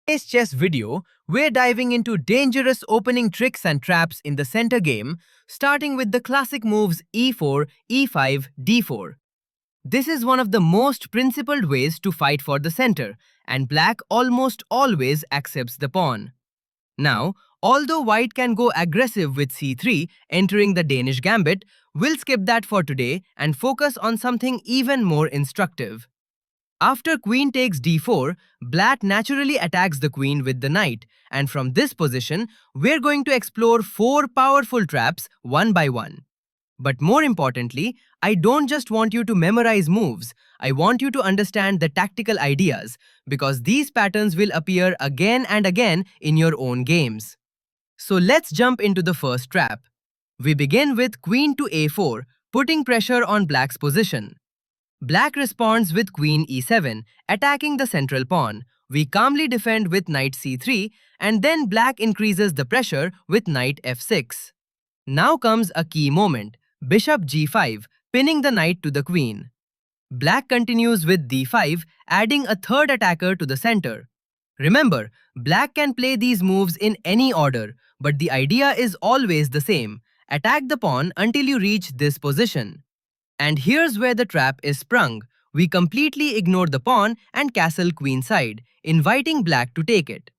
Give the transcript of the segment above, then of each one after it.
today's chess video, we're diving into dangerous opening tricks and traps in the center game, starting with the classic moves e4, e5, d4. This is one of the most principled ways to fight for the center, and black almost always accepts the pawn. Now, although white can go aggressive with c3, entering the Danish gambit, we'll skip that for today and focus on something even more instructive. After queen takes d4, black naturally attacks the queen with the knight, and from this position, we're going to explore 4 powerful traps one by one. But more importantly, I don't just want you to memorize moves, I want you to understand the tactical ideas, because these patterns will appear again and again in your own games. So let's jump into the first trap. We begin with queen to a4, putting pressure on black's position. Black responds with queen e7, attacking the central pawn. We calmly defend with knight c3, and then black increases the pressure with knight f6. Now comes a key moment, bishop g5, pinning the knight to the queen. Black continues with d5, adding a third attacker to the center. Remember, black can play these moves in any order, but the idea is always the same. Attack the pawn until you reach this position. And here's where the trap is sprung. We completely ignore the pawn and castle queenside, inviting black to take it.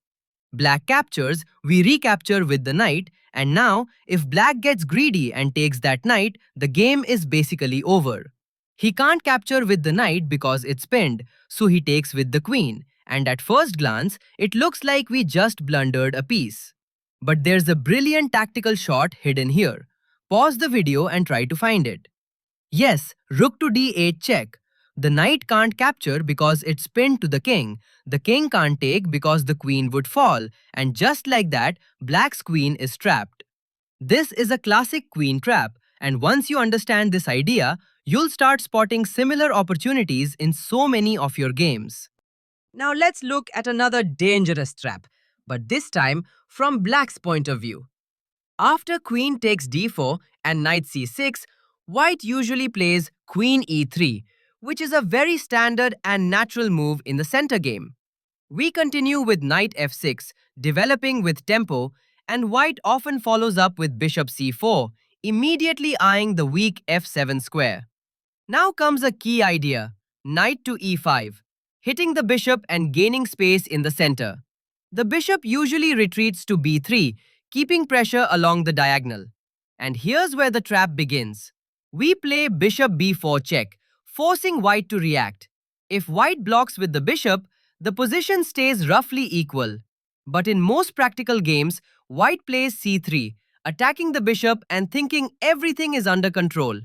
Black captures, we recapture with the knight, and now, if black gets greedy and takes that knight, the game is basically over. He can't capture with the knight because it's pinned, so he takes with the queen, and at first glance, it looks like we just blundered a piece. But there's a brilliant tactical shot hidden here. Pause the video and try to find it. Yes, rook to d8 check. The knight can't capture because it's pinned to the king can't take because the queen would fall, and just like that, black's queen is trapped. This is a classic queen trap, and once you understand this idea, you'll start spotting similar opportunities in so many of your games. Now let's look at another dangerous trap, but this time from black's point of view. After queen takes d4 and knight c6, white usually plays queen e3, which is a very standard and natural move in the center game. We continue with knight f6, developing with tempo, and white often follows up with bishop c4, immediately eyeing the weak f7 square. Now comes a key idea, knight to e5, hitting the bishop and gaining space in the center. The bishop usually retreats to b3, keeping pressure along the diagonal. And here's where the trap begins. We play bishop b4 check, forcing white to react. If white blocks with the bishop, the position stays roughly equal. But in most practical games, white plays c3, attacking the bishop and thinking everything is under control.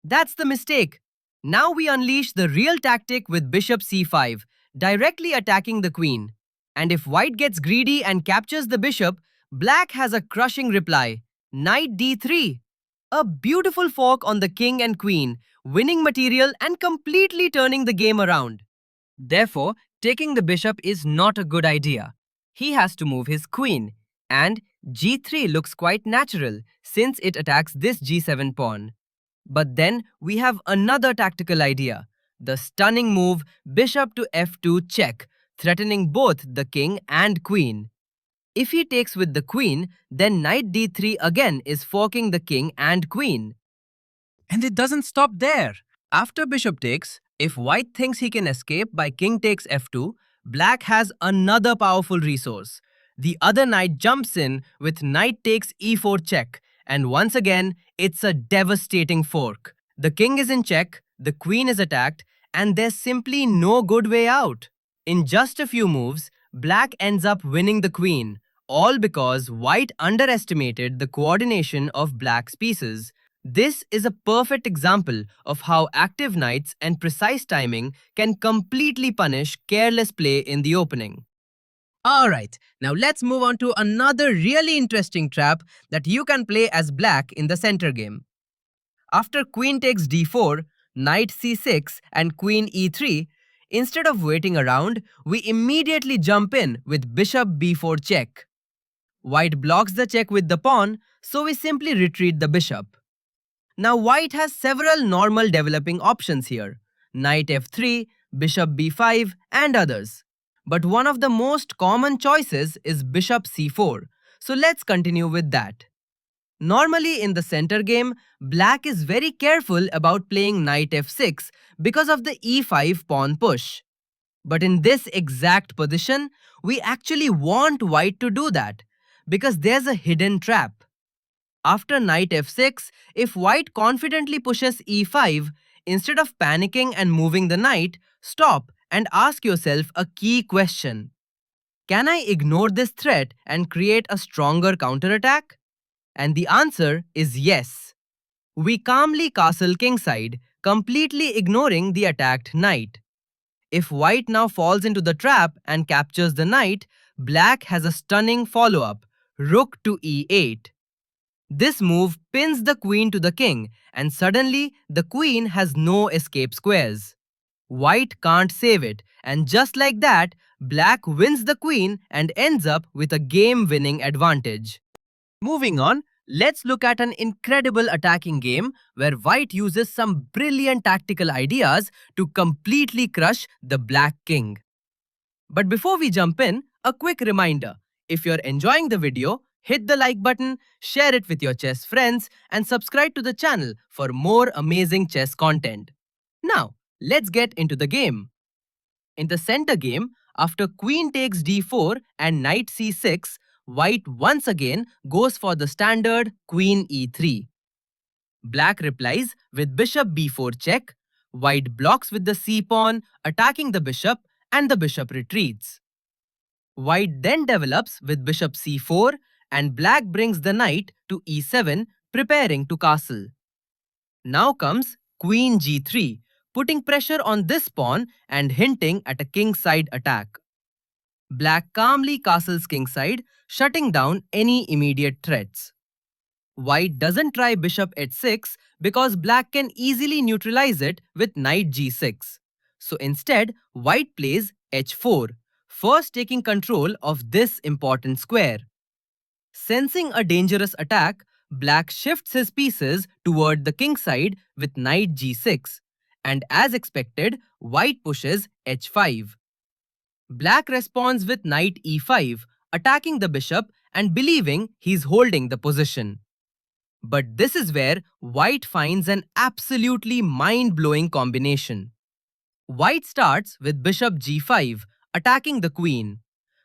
That's the mistake. Now we unleash the real tactic with bishop c5, directly attacking the queen. And if white gets greedy and captures the bishop, black has a crushing reply, knight d3. A beautiful fork on the king and queen, winning material and completely turning the game around. Therefore, taking the bishop is not a good idea. He has to move his queen, and g3 looks quite natural since it attacks this g7 pawn. But then we have another tactical idea, the stunning move bishop to f2 check, threatening both the king and queen. If he takes with the queen, then knight d3 again is forking the king and queen. And it doesn't stop there. After bishop takes, if white thinks he can escape by king takes f2, black has another powerful resource. The other knight jumps in with knight takes e4 check, and once again, it's a devastating fork. The king is in check, the queen is attacked, and there's simply no good way out. In just a few moves, black ends up winning the queen, all because white underestimated the coordination of black's pieces. This is a perfect example of how active knights and precise timing can completely punish careless play in the opening. Alright, now let's move on to another really interesting trap that you can play as black in the center game. After queen takes d4, knight c6 and queen e3, instead of waiting around, we immediately jump in with bishop b4 check. White blocks the check with the pawn, so we simply retreat the bishop. Now white has several normal developing options here, knight f3, bishop b5, and others. But one of the most common choices is bishop c4. So let's continue with that. Normally in the center game, black is very careful about playing knight f6 because of the e5 pawn push. But in this exact position, we actually want white to do that because there's a hidden trap. After knight f6, if white confidently pushes e5, instead of panicking and moving the knight, stop and ask yourself a key question. Can I ignore this threat and create a stronger counterattack? And the answer is yes. We calmly castle kingside, completely ignoring the attacked knight. If white now falls into the trap and captures the knight, black has a stunning follow-up, rook to e8. This move pins the queen to the king, and suddenly the queen has no escape squares. White can't save it, and just like that, black wins the queen and ends up with a game-winning advantage. Moving on, let's look at an incredible attacking game where white uses some brilliant tactical ideas to completely crush the black king. But before we jump in, a quick reminder. If you're enjoying the video, hit the like button, share it with your chess friends, and subscribe to the channel for more amazing chess content. Now, let's get into the game. In the center game, after queen takes d4 and knight c6, white once again goes for the standard queen e3. Black replies with bishop b4 check, white blocks with the c-pawn, attacking the bishop, and the bishop retreats. White then develops with bishop c4 and black brings the knight to e7, preparing to castle. Now comes queen g3, putting pressure on this pawn and hinting at a kingside attack. Black calmly castles kingside, shutting down any immediate threats. White doesn't try bishop h6 because black can easily neutralize it with knight g6. So instead, white plays h4, first taking control of this important square. Sensing a dangerous attack, black shifts his pieces toward the king side with knight g6, and as expected, white pushes h5. Black responds with knight e5, attacking the bishop and believing he's holding the position. But this is where white finds an absolutely mind-blowing combination. White starts with bishop g5, attacking the queen.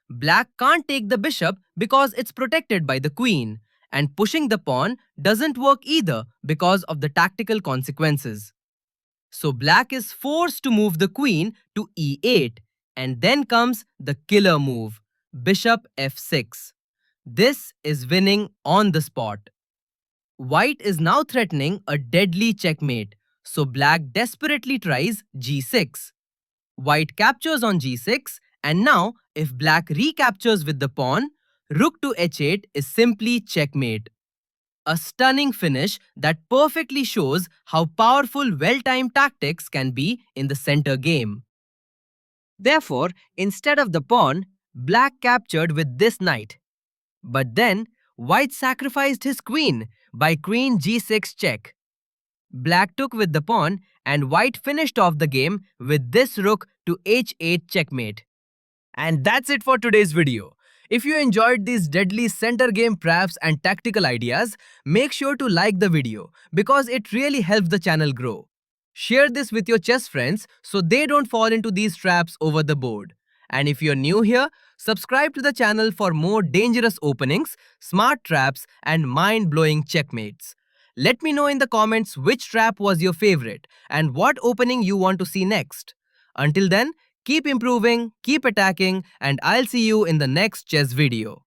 Black can't take the bishop because it's protected by the queen, and pushing the pawn doesn't work either because of the tactical consequences. So black is forced to move the queen to e8, and then comes the killer move, bishop f6. This is winning on the spot. White is now threatening a deadly checkmate, so black desperately tries g6. White captures on g6, and now if black recaptures with the pawn, rook to h8 is simply checkmate. A stunning finish that perfectly shows how powerful well-timed tactics can be in the center game. Therefore, instead of the pawn, black captured with this knight. But then, white sacrificed his queen by queen g6 check. Black took with the pawn and white finished off the game with this rook to h8 checkmate. And that's it for today's video. If you enjoyed these deadly center game traps and tactical ideas, make sure to like the video because it really helps the channel grow. Share this with your chess friends so they don't fall into these traps over the board. And if you're new here, subscribe to the channel for more dangerous openings, smart traps, and mind-blowing checkmates. Let me know in the comments which trap was your favorite and what opening you want to see next. Until then, keep improving, keep attacking, and I'll see you in the next chess video.